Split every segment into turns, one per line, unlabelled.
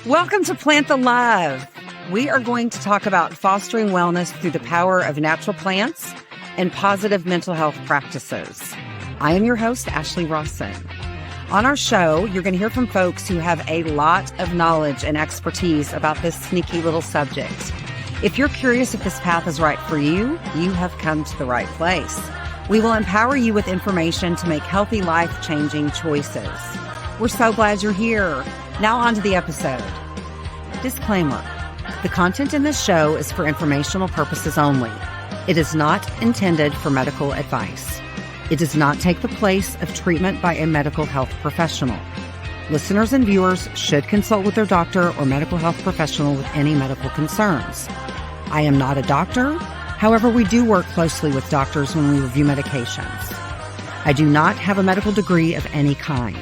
Welcome to Plant the Love. We are going to talk about fostering wellness through the power of natural plants and positive mental health practices. I am your host, Ashley Rawson. On our show, you're going to hear from folks who have a lot of knowledge and expertise about this sneaky little subject. If you're curious if this path is right for you, you have come to the right place. We will empower you with information to make healthy, life-changing choices. We're so glad you're here. Now on to the episode. Disclaimer: the content in this show is for informational purposes only. It is not intended for medical advice. It does not take the place of treatment by a medical health professional. Listeners and viewers should consult with their doctor or medical health professional with any medical concerns. I am not a doctor. However, we do work closely with doctors when we review medications. I do not have a medical degree of any kind.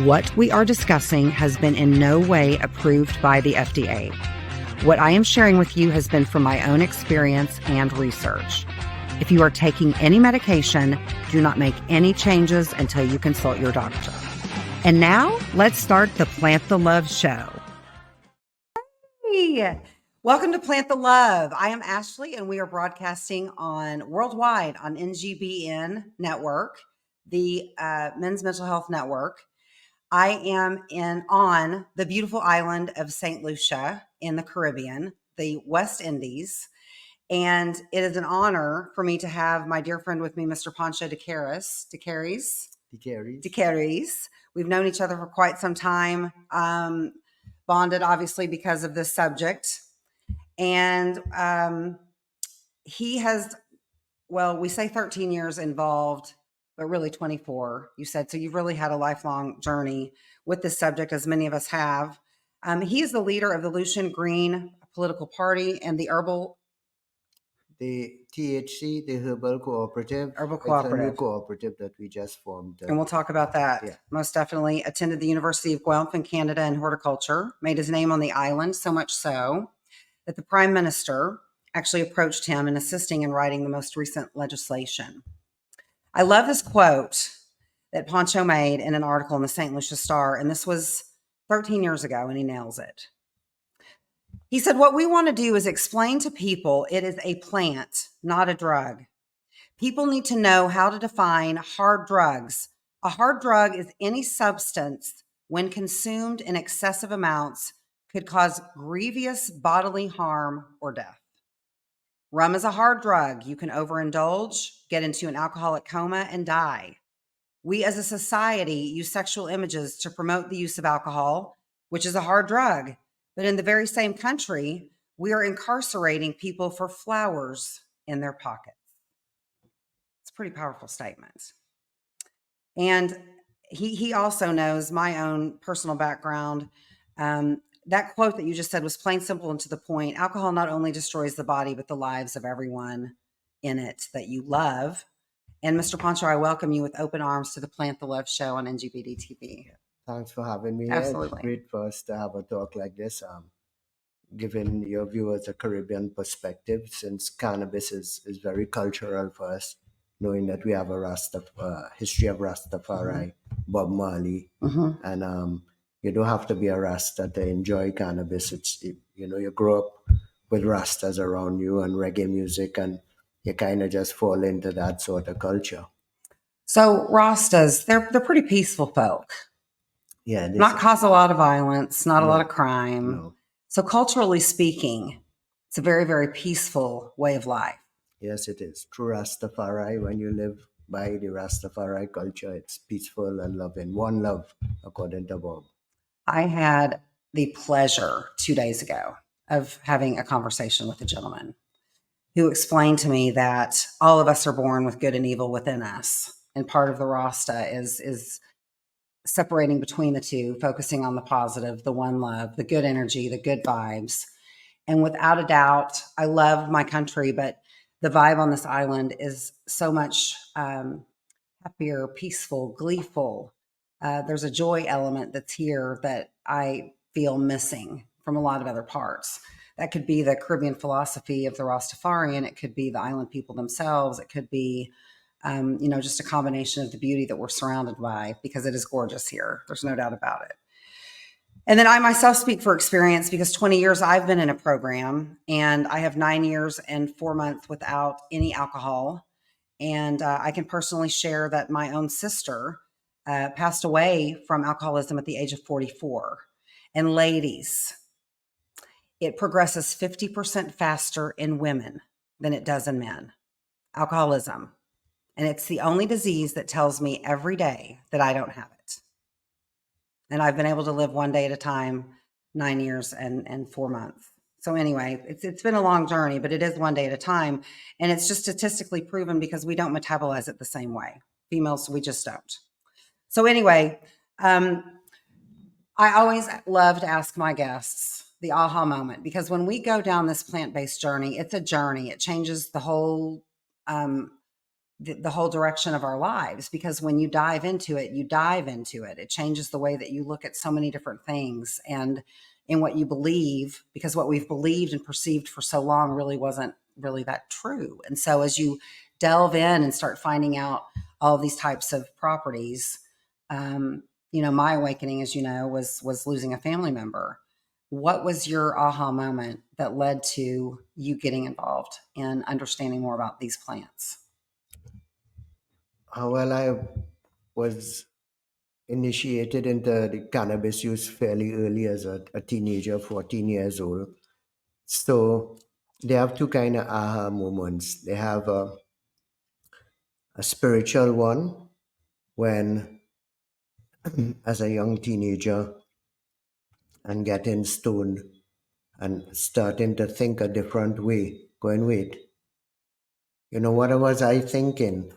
What we are discussing has been in no way approved by the FDA. What I am sharing with you has been from my own experience and research. If you are taking any medication, do not make any changes until you consult your doctor. And now, let's start the Plant the Love show. Hey! Welcome to Plant the Love. I am Ashley, and we are broadcasting on worldwide on NGBN Network, the Men's Mental Health Network. I am on the beautiful island of Saint Lucia in the Caribbean, the West Indies, and it is an honor for me to have my dear friend with me, Mr. Pancho De Caires. De Caires. We've known each other for quite some time, bonded obviously because of this subject. And he has, we say 13 years involved, but really 24, you said. So you've really had a lifelong journey with this subject, as many of us have. He is the leader of the Lucian Green political party and the
THC, the Herbal Cooperative.
Herbal Cooperative.
It's a new cooperative that we just formed.
And we'll talk about that.
Yeah.
Most definitely. Attended the University of Guelph in Canada in horticulture, made his name on the island, so much so that the Prime Minister actually approached him in assisting in writing the most recent legislation. I love this quote that Pancho made in an article in the Saint Lucia Star, and this was 13 years ago, and he nails it. He said, "What we want to do is explain to people it is a plant, not a drug. People need to know how to define hard drugs. A hard drug is any substance, when consumed in excessive amounts, could cause grievous bodily harm or death. Rum is a hard drug. You can overindulge, get into an alcoholic coma, and die. We as a society use sexual images to promote the use of alcohol, which is a hard drug. But in the very same country, we are incarcerating people for flowers in their pockets." It's a pretty powerful statement. And he also knows my own personal background. That quote that you just said was plain, simple, and to the point. Alcohol not only destroys the body, but the lives of everyone in it that you love. And Mr. Pancho, I welcome you with open arms to the Plant the Love show on NGBD TV.
Thanks for having me.
Absolutely.
It's great for us to have a talk like this, giving your viewers a Caribbean perspective, since cannabis is very cultural for us, knowing that we have a history of Rastafari, Bob Marley, and you don't have to be a Rasta to enjoy cannabis. You grow up with Rastas around you and reggae music, and you kind of just fall into that sort of culture.
So Rastas, they're pretty peaceful folk.
Yeah.
Not cause a lot of violence, not a lot of crime.
No.
So culturally speaking, it's a very, very peaceful way of life.
Yes, it is. True Rastafari, when you live by the Rastafari culture, it's peaceful and loving. One love, according to Bob.
I had the pleasure 2 days ago of having a conversation with a gentleman who explained to me that all of us are born with good and evil within us. And part of the Rasta is separating between the two, focusing on the positive, the one love, the good energy, the good vibes. And without a doubt, I love my country, but the vibe on this island is so much happier, peaceful, gleeful. There's a joy element that's here that I feel missing from a lot of other parts. That could be the Caribbean philosophy of the Rastafarian. It could be the island people themselves. It could be, just a combination of the beauty that we're surrounded by, because it is gorgeous here. There's no doubt about it. And then I myself speak for experience because 20 years I've been in a program, and I have 9 years and 4 months without any alcohol. And I can personally share that my own sister passed away from alcoholism at the age of 44. And ladies, it progresses 50% faster in women than it does in men. Alcoholism. And it's the only disease that tells me every day that I don't have it. And I've been able to live one day at a time, 9 years and 4 months. So anyway, it's been a long journey, but it is one day at a time. And it's just statistically proven because we don't metabolize it the same way. Females, we just don't. So anyway, I always love to ask my guests the aha moment, because when we go down this plant-based journey, it's a journey. It changes the whole the whole direction of our lives, because when you dive into it, it changes the way that you look at so many different things and in what you believe, because what we've believed and perceived for so long really wasn't really that true. And so as you delve in and start finding out all these types of properties, my awakening, as you know, was losing a family member. What was your aha moment that led to you getting involved and understanding more about these plants?
Well, I was initiated into the cannabis use fairly early as a teenager, 14 years old. So they have two kind of aha moments. They have a spiritual one when, as a young teenager, and getting stoned and starting to think a different way, going, wait, what was I thinking?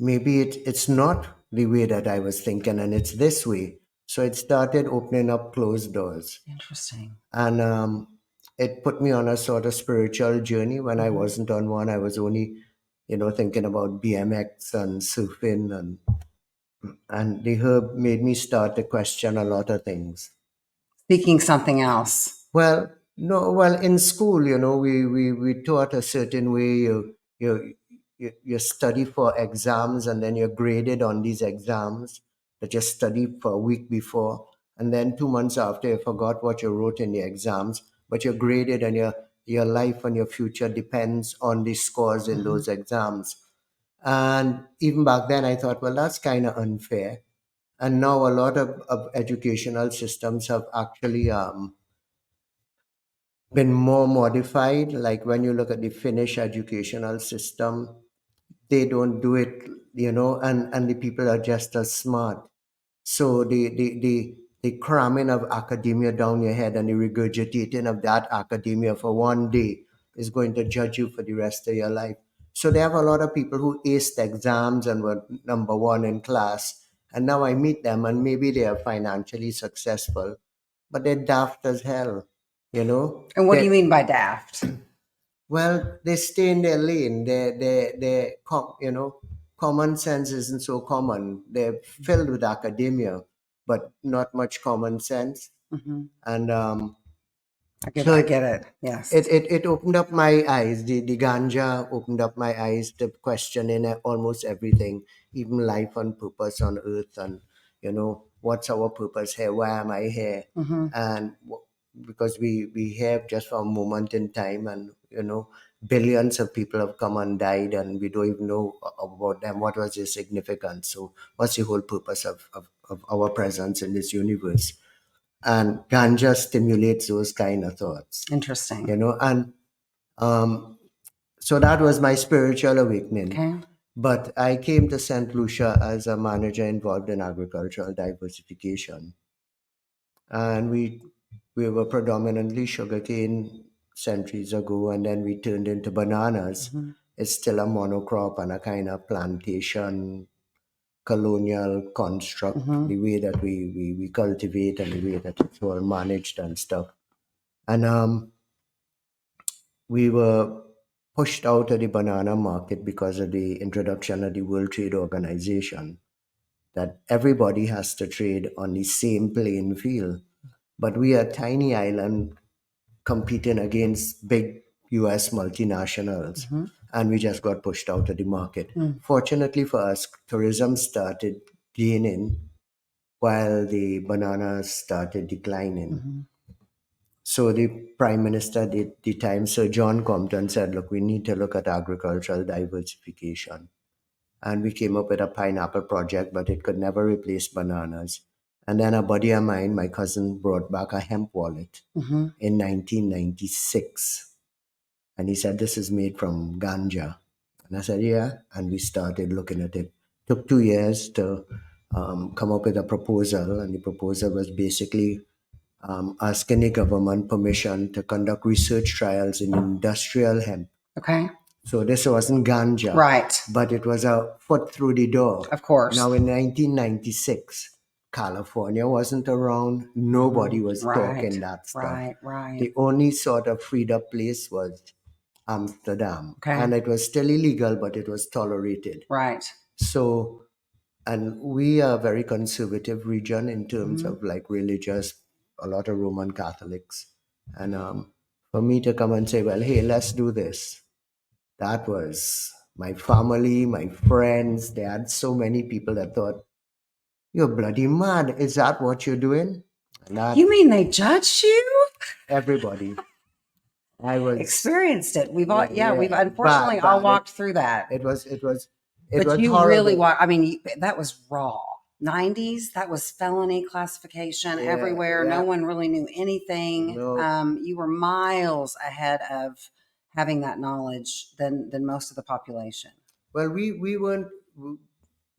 Maybe it's not the way that I was thinking, and it's this way. So it started opening up closed doors.
Interesting.
And it put me on a sort of spiritual journey when I wasn't on one. I was only, thinking about BMX and surfing, and the herb made me start to question a lot of things.
Speaking something else.
Well, no, well, in school, we taught a certain way. You study for exams, and then you're graded on these exams that you studied for a week before, and then 2 months after you forgot what you wrote in the exams, but you're graded, and your life and your future depends on the scores in those exams. And even back then, I thought, well, that's kind of unfair. And now a lot of educational systems have actually been more modified. Like when you look at the Finnish educational system, they don't do it, and the people are just as smart. So the cramming of academia down your head and the regurgitating of that academia for one day is going to judge you for the rest of your life. So they have a lot of people who aced exams and were number one in class. And now I meet them, and maybe they are financially successful, but they're daft as hell,
And what do you mean by daft?
Well, they stay in their lane. Common sense isn't so common. They're filled with academia, but not much common sense. And
I
so
get it. Yes.
it opened up my eyes. The ganja opened up my eyes to questioning almost everything, even life on purpose on earth, and what's our purpose here? Why am I here? And because we have just for a moment in time, and billions of people have come and died, and we don't even know about them. What was their significance? So what's the whole purpose of our presence in this universe? And ganja stimulates those kind of thoughts.
Interesting.
And so that was my spiritual awakening.
Okay.
But I came to Saint Lucia as a manager involved in agricultural diversification, and we were predominantly sugarcane centuries ago, and then we turned into bananas. It's still a monocrop and a kind of plantation colonial construct, the way that we cultivate and the way that it's all managed and stuff. And we were pushed out of the banana market because of the introduction of the World Trade Organization, that everybody has to trade on the same playing field. But we are a tiny island competing against big US multinationals, and we just got pushed out of the market. Fortunately for us, tourism started gaining, while the bananas started declining.
Mm-hmm.
So the prime minister at the time, Sir John Compton, said, look, we need to look at agricultural diversification. And we came up with a pineapple project, but it could never replace bananas. And then a buddy of mine, my cousin, brought back a hemp wallet
Mm-hmm.
in 1996. And he said, this is made from ganja. And I said, yeah. And we started looking at it. Took 2 years to come up with a proposal. And the proposal was basically asking the government permission to conduct research trials in industrial hemp.
Okay.
So this wasn't ganja,
Right.
but it was a foot through the door.
Of course.
Now in 1996, California wasn't around. Nobody was talking that stuff.
Right.
The only sort of freed up place was Amsterdam.
Okay.
And it was still illegal, but it was tolerated.
Right.
So, and we are a very conservative region in terms of like religious, a lot of Roman Catholics. And for me to come and say, well, hey, let's do this. That was my family, my friends. They had so many people that thought, you're bloody mad. Is that what you're doing? And that,
You mean they judged you?
everybody. I was
Experienced it. We've all,
yeah,
we've unfortunately all
bad.
walked through that.
It was
But
was
you
horrible.
really I mean, that was raw. 90s, that was felony classification everywhere.
yeah.
No one really knew anything.
No.
You were miles ahead of having that knowledge than most of the population.
Well, we weren't.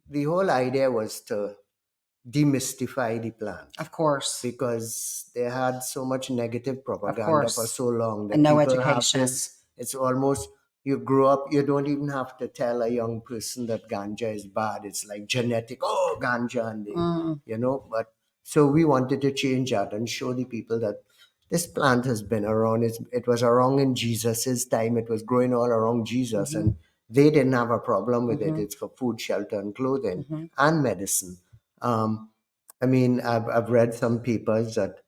The whole idea was to demystify the plant.
Of course.
Because they had so much negative propaganda for so long that
and no
people
education.
have this, it's almost, you grow up, you don't even have to tell a young person that ganja is bad. It's like genetic, oh, ganja, and they, but so we wanted to change that and show the people that this plant has been around. It was around in Jesus's time. It was growing all around Jesus, and they didn't have a problem with it. It's for food, shelter, and clothing, and medicine. I mean, I've read some papers that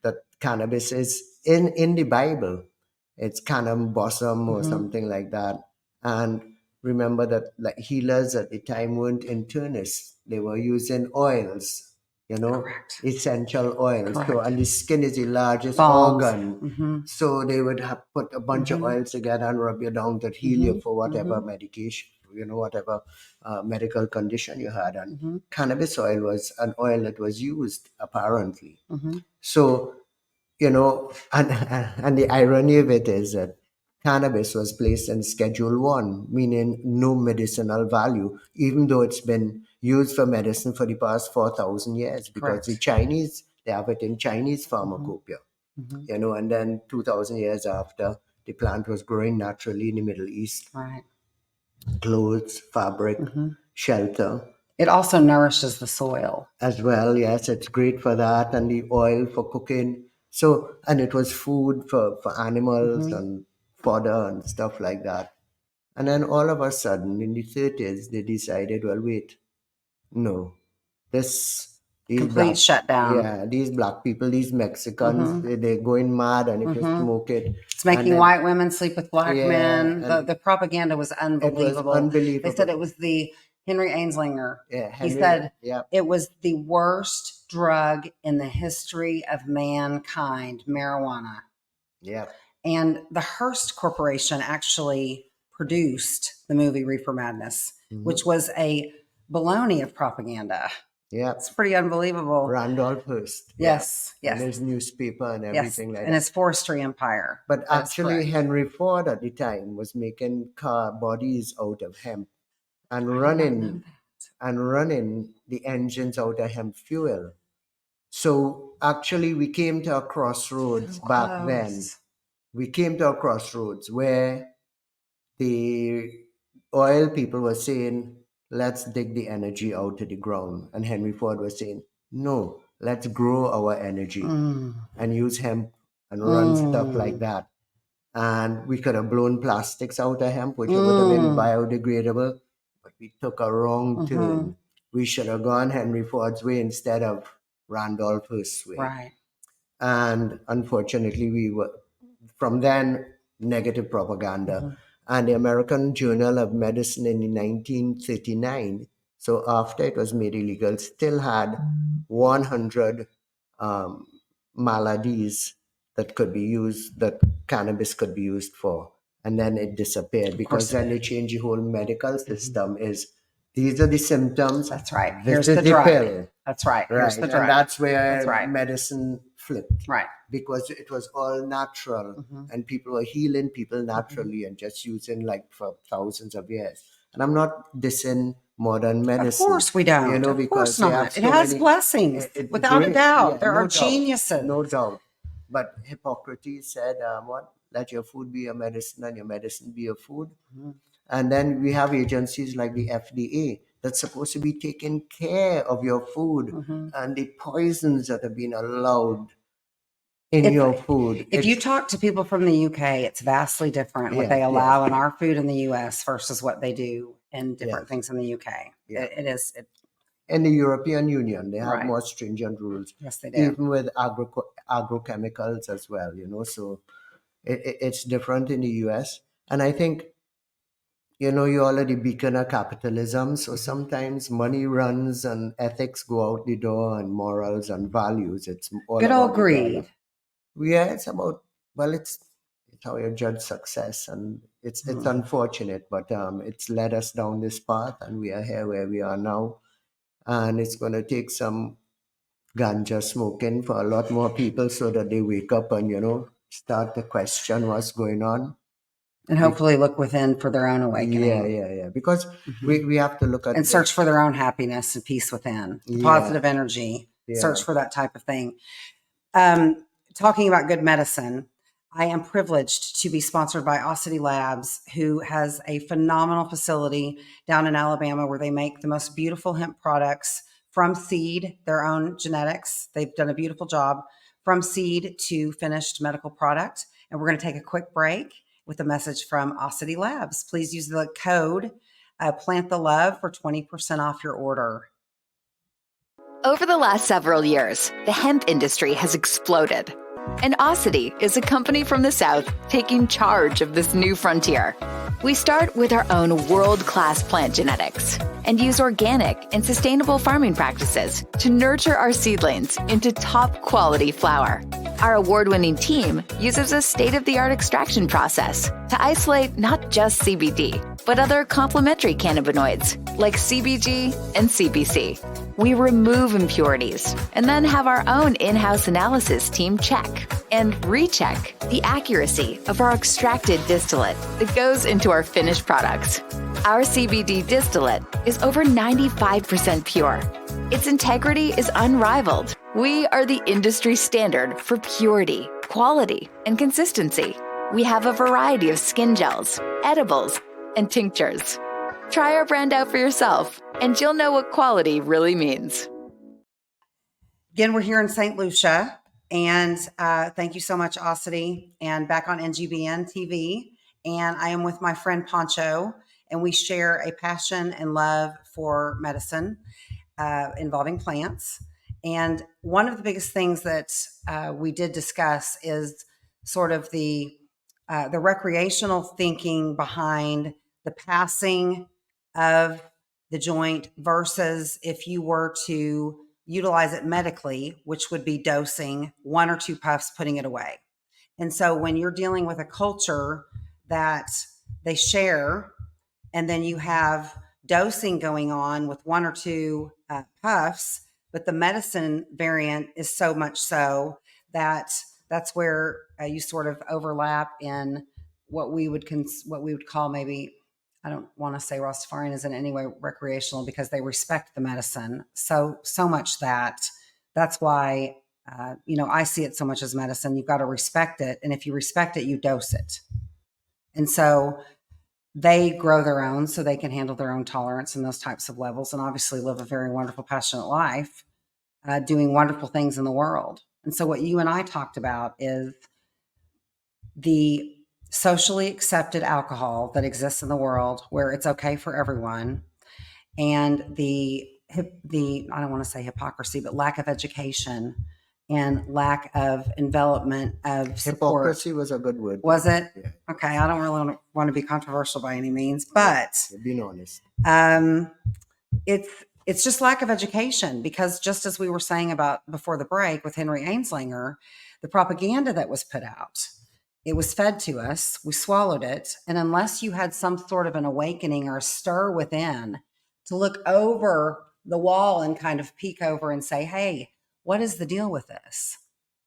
that cannabis is in the Bible. It's cannabis or something like that. And remember that like healers at the time weren't internists; they were using oils.
Correct.
Essential oils. So, and the skin is the largest
Balms.
organ. So they would have put a bunch of oils together and rub you down to heal you for whatever medication, whatever medical condition you had. And cannabis oil was an oil that was used apparently. So, and the irony of it is that cannabis was placed in Schedule 1, meaning no medicinal value, even though it's been used for medicine for the past 4,000 years, because the Chinese, they have it in Chinese pharmacopoeia, and then 2,000 years after, the plant was growing naturally in the Middle East.
Right.
Clothes, fabric, shelter.
It also nourishes the soil.
As well, yes, it's great for that, and the oil for cooking. So, and it was food for animals and fodder and stuff like that. And then all of a sudden, in the 30s, they decided, well, wait, no, these
Complete shutdown.
Yeah, these black people, these Mexicans, they're going mad, and if you smoke it,
it's making white women sleep with black men.
and
The propaganda was unbelievable.
It was unbelievable.
They said it was the Henry Ainslinger.
Yeah,
he said it was the worst drug in the history of mankind, marijuana.
Yeah.
And the Hearst Corporation actually produced the movie Reefer Madness, which was a baloney of propaganda.
Yeah.
It's pretty unbelievable.
Randolph Hearst.
Yes.
And his newspaper and everything like that.
And his forestry empire.
But actually, Henry Ford at the time was making car bodies out of hemp and running the engines out of hemp fuel. So actually, we came to a crossroads back then. We came to a crossroads where the oil people were saying, let's dig the energy out of the ground. And Henry Ford was saying, no, let's grow our energy and use hemp and run stuff like that. And we could have blown plastics out of hemp, which would have been biodegradable, but we took a wrong turn. We should have gone Henry Ford's way instead of Randolph Hearst's way.
Right.
And unfortunately, we were, from then, negative propaganda. And the American Journal of Medicine in 1939 So after it was made illegal, still had 100 um, maladies that could be used, that cannabis could be used for. And then it disappeared because then they changed the whole medical system. Is these are the symptoms.
That's right.
This
Here's
is
the
the
drug.
pill.
That's right. Here's
Right.
the
And
drug.
that's where
That's right.
medicine flipped.
Right.
Because it was all natural
Mhm.
and people were healing people naturally and just using like for thousands of years. And I'm not dissing modern medicine.
Of course we don't.
You know,
Of
because
course
they have
not. It
so
has
many
blessings, without a
great,
doubt.
yeah,
There
no
are
doubt,
geniuses.
no doubt. But Hippocrates said, what? Let your food be your medicine and your medicine be your food.
Mhm.
And then we have agencies like the FDA that's supposed to be taking care of your food
Mhm.
and the poisons that have been allowed in your food.
If you talk to people from the UK, it's vastly different what
Yes,
they allow
yes.
in our food in the US versus what they do in different
Yes.
things in the UK.
Yeah.
It is.
In the European Union, they have
Right.
more stringent rules,
Yes, they do.
even with agrochemicals as well, so it's different in the US. And I think, you already beacon a capitalism, so sometimes money runs and ethics go out the door and morals and values. It's all
Good
about
old
the
greed.
dollar. Yeah, it's about, well, it's how you judge success, and it's unfortunate, but it's led us down this path, and we are here where we are now, and it's going to take some ganja smoking for a lot more people so that they wake up and start to question what's going on.
And hopefully look within for their own awakening.
Yeah. Because we have to look at
and search for their own happiness and peace within, the positive energy. Search for that type of thing. Talking about good medicine, I am privileged to be sponsored by Osity Labs, who has a phenomenal facility down in Alabama where they make the most beautiful hemp products from seed, their own genetics. They've done a beautiful job from seed to finished medical product. And we're going to take a quick break with a message from Osity Labs. Please use the code Plant the Love for 20% off your order.
Over the last several years, the hemp industry has exploded. And Osity is a company from the South taking charge of this new frontier. We start with our own world-class plant genetics and use organic and sustainable farming practices to nurture our seedlings into top-quality flower. Our award-winning team uses a state-of-the-art extraction process to isolate not just CBD, but other complementary cannabinoids like CBG and CBC. We remove impurities and then have our own in-house analysis team check and recheck the accuracy of our extracted distillate that goes into our finished products. Our CBD distillate is over 95% pure. Its integrity is unrivaled. We are the industry standard for purity, quality, and consistency. We have a variety of skin gels, edibles, and tinctures. Try our brand out for yourself, and you'll know what quality really means.
Again, we're here in Saint Lucia, and thank you so much, Osity, and back on NGBN TV. And I am with my friend Pancho, and we share a passion and love for medicine involving plants. And one of the biggest things that we did discuss is sort of the recreational thinking behind the passing of the joint versus if you were to utilize it medically, which would be dosing 1 or 2 puffs, putting it away. And so when you're dealing with a culture that they share, and then you have dosing going on with 1 or 2 puffs, but the medicine variant is so much so that that's where you sort of overlap in what we would call, maybe, I don't want to say Rastafarian is in any way recreational, because they respect the medicine so much that's why I see it so much as medicine. You've got to respect it, and if you respect it, you dose it. And so they grow their own so they can handle their own tolerance and those types of levels, and obviously live a very wonderful, passionate life, doing wonderful things in the world. And so what you and I talked about is the socially accepted alcohol that exists in the world, where it's okay for everyone, and the I don't want to say hypocrisy, but lack of education and lack of envelopment of support.
Hypocrisy was a good word.
Was it?
Yeah.
Okay. I don't really want to be controversial by any means, but
being honest.
it's just lack of education, because just as we were saying about before the break with Henry Ainslinger, the propaganda that was put out, it was fed to us, we swallowed it, and unless you had some sort of an awakening or a stir within to look over the wall and kind of peek over and say, hey, what is the deal with this?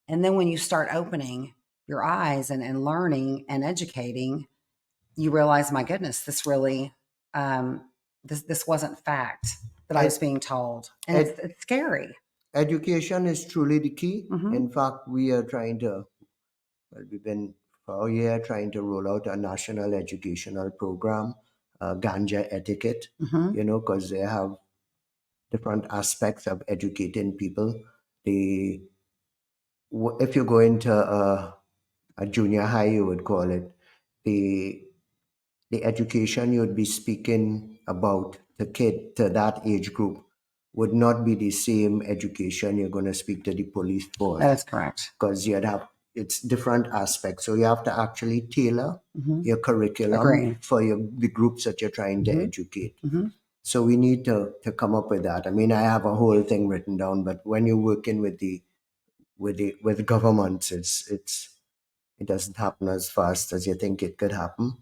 And then when you start opening your eyes and learning and educating, you realize, my goodness, this really, this wasn't fact that I was
Ed,
being told. And
ed,
it's scary.
education is truly the key.
Mm-hmm.
In fact, we are trying to, well, we've been for a year trying to roll out a national educational program, ganja etiquette,
Mm-hmm.
because they have different aspects of educating people. The If you go into a junior high, you would call it, the the education you would be speaking about the kid to that age group would not be the same education you're going to speak to the police force,
That is correct.
because you'd have, it's different aspects. So you have to actually tailor
Mm-hmm.
your curriculum
Agree.
for the groups that you're trying to
Mm-hmm.
educate.
Mm-hmm.
So we need to come up with that. I mean, I have a whole thing written down, but when you're working with governments, it doesn't happen as fast as you think it could happen.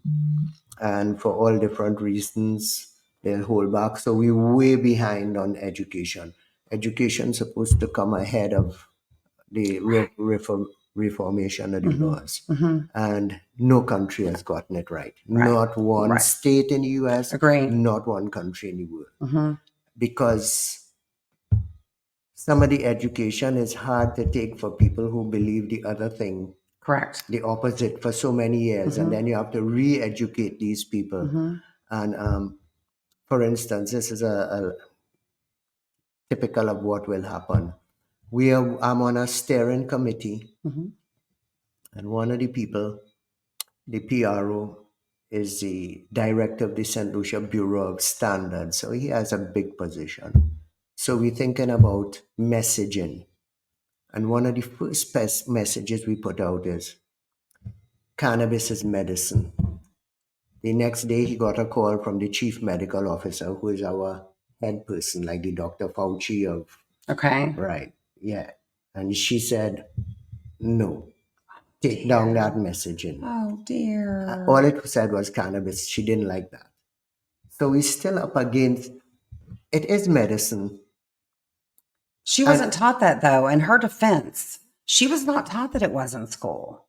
And for all different reasons, they'll hold back. So we're way behind on education. Education's supposed to come ahead of the reformation of the
Mm-hmm.
laws.
Mm-hmm.
And no country has gotten it right.
Right.
Not one
Right.
state in the US,
Agree.
not one country in the world.
Mm-hmm.
Because some of the education is hard to take for people who believe the other thing,
Correct.
the opposite, for so many years. And then you have to re-educate these people.
Mm-hmm.
And for instance, this is a typical of what will happen. I'm on a steering committee,
Mm-hmm.
and one of the people, the PRO, is the director of the Saint Lucia Bureau of Standards. So he has a big position. So we're thinking about messaging. And one of the first messages we put out is cannabis is medicine. The next day, he got a call from the chief medical officer, who is our head person, like the Dr. Fauci of,
Okay.
right, yeah. And she said, no, take down that messaging.
Oh, dear.
All it said was cannabis. She didn't like that. So we're still up against, it is medicine.
She wasn't taught that, though. In her defense, she was not taught that it was in school.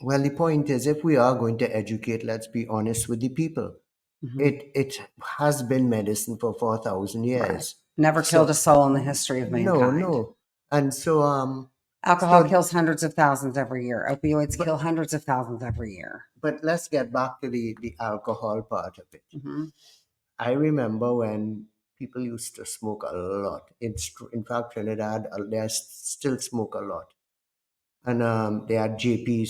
Well, the point is, if we are going to educate, let's be honest with the people.
Mm-hmm.
It has been medicine for 4,000 years.
Right. Never killed a soul in the history of mankind.
No. And so
alcohol kills hundreds of thousands every year. Opioids kill hundreds of thousands every year.
But let's get back to the alcohol part of it.
Mm-hmm.
I remember when people used to smoke a lot. In fact, Trinidad, they still smoke a lot. And they had JP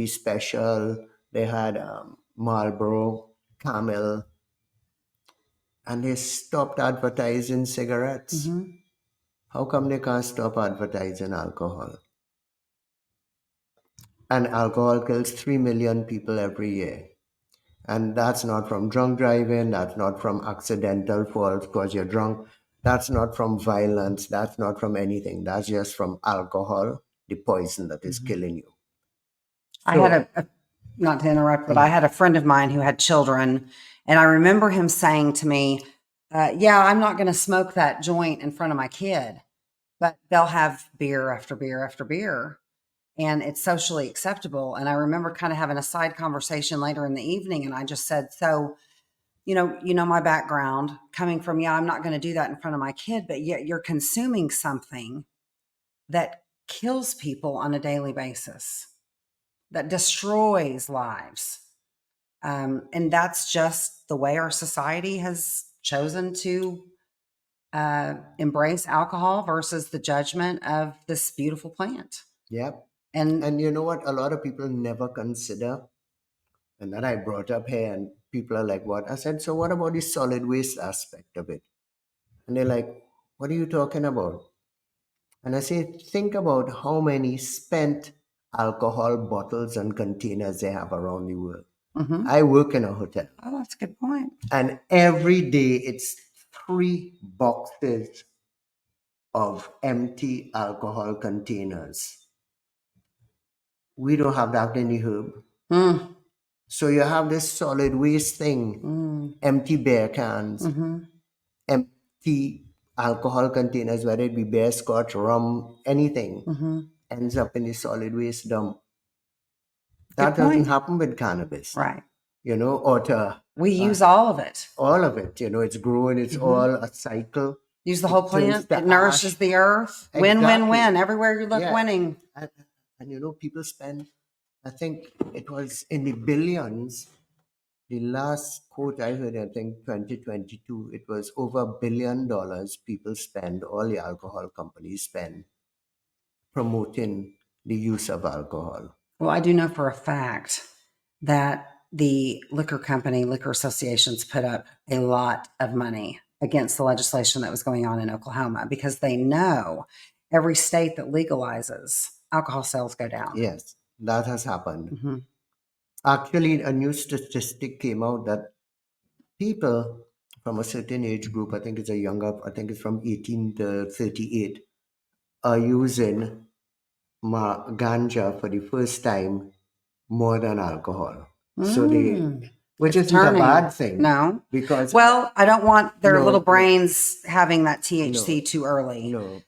Special, they had Marlboro, Camel, and they stopped advertising cigarettes.
Mm-hmm.
How come they can't stop advertising alcohol? And alcohol kills 3 million people every year. And that's not from drunk driving, that's not from accidental faults because you're drunk, that's not from violence, that's not from anything. That's just from alcohol, the poison that is killing you.
I had not to interrupt, but I had a friend of mine who had children, and I remember him saying to me, yeah, I'm not going to smoke that joint in front of my kid, but they'll have beer after beer after beer, and it's socially acceptable. And I remember kind of having a side conversation later in the evening, and I just said, so, you know my background coming from, yeah, I'm not going to do that in front of my kid, but yet you're consuming something that kills people on a daily basis, that destroys lives. And that's just the way our society has chosen to embrace alcohol versus the judgment of this beautiful plant.
Yep.
And
you know what? A lot of people never consider, and that I brought up here, and people are like, what? I said, so what about the solid waste aspect of it? And they're like, what are you talking about? And I say, think about how many spent alcohol bottles and containers they have around the world.
Mm-hmm.
I work in a hotel,
Oh, that's a good point.
and every day it's 3 boxes of empty alcohol containers. We don't have that in the herb.
Mm.
So you have this solid waste thing,
Mm.
empty beer cans,
Mm-hmm.
empty alcohol containers, whether it be beer, scotch, rum, anything,
Mm-hmm.
ends up in the solid waste dump.
Good
That doesn't
point.
happen with cannabis,
Right.
or to
We use all of it.
all of it. It's grown, it's
Mm-hmm.
all a cycle.
Use the whole
It turns
plant.
to
It nourishes
ash.
the earth. Win, win,
Exactly.
win. Everywhere you look,
Yeah.
winning.
And people spend, I think it was in the billions. The last quote I heard, I think 2022, it was over $1 billion people spend, all the alcohol companies spend, promoting the use of alcohol.
Well, I do know for a fact that the liquor associations put up a lot of money against the legislation that was going on in Oklahoma because they know every state that legalizes alcohol sales go down.
Yes, that has happened.
Mm-hmm.
Actually, a new statistic came out that people from a certain age group, I think it's from 18 to 38, are using ganja for the first time more than alcohol. So which
It's
isn't a
turning.
bad thing.
No.
Because
Well, I don't want their
No,
little
no.
brains having that THC
No.
too early.
no,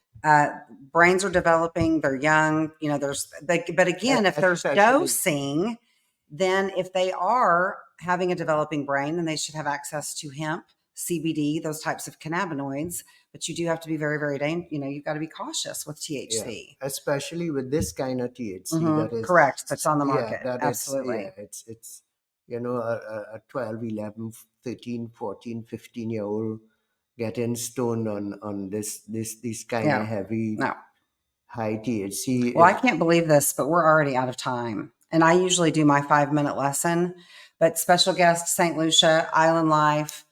Brains are developing, they're young, but again, if there's
especially-
dosing, then if they are having a developing brain, then they should have access to hemp, CBD, those types of cannabinoids. But you do have to be very, very you've got to be cautious with THC.
especially with this kind of THC
Mhm.
that is
Correct. That's on the market. Absolutely.
It's a 12, 11, 13, 14, 15-year-old getting stoned on this kind
Yeah.
of heavy
No.
high THC.
Well, I can't believe this, but we're already out of time. And I usually do my 5-minute lesson, but special guest Saint Lucia Island Life.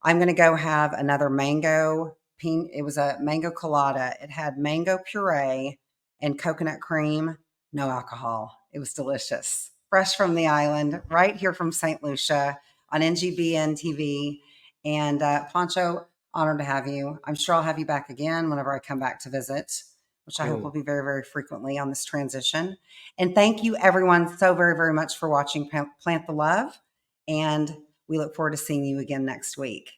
I'm going to go have another mango. It was a mango colada. It had mango puree and coconut cream, no alcohol. It was delicious. Fresh from the island, right here from St. Lucia on NGBN TV. And Pancho, honored to have you. I'm sure I'll have you back again whenever I come back to visit, which I hope will be very, very frequently on this transition. And thank you, everyone, so very, very much for watching Plant the Love. And we look forward to seeing you again next week.